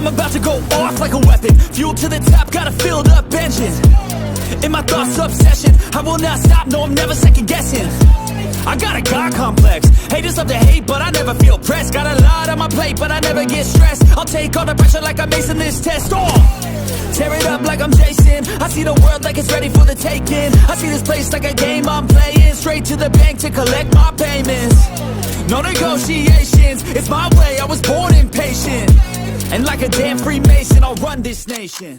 I'm about to go off like a weapon. Fuel to the top, got a filled up engine. In my thoughts, obsession. I will not stop, no, I'm never second guessing. I got a God complex. Haters love to hate, but I never feel pressed. Got a lot on my plate, but I never get stressed. I'll take all the pressure like I'm acing this test. Tear it up like I'm Jason. I see the world like it's ready for the taking. I see this place like a game I'm playing. Straight to the bank to collect my payments. No negotiations, it's my way, I was born impatient. And like a damn Freemason, I'll run this nation.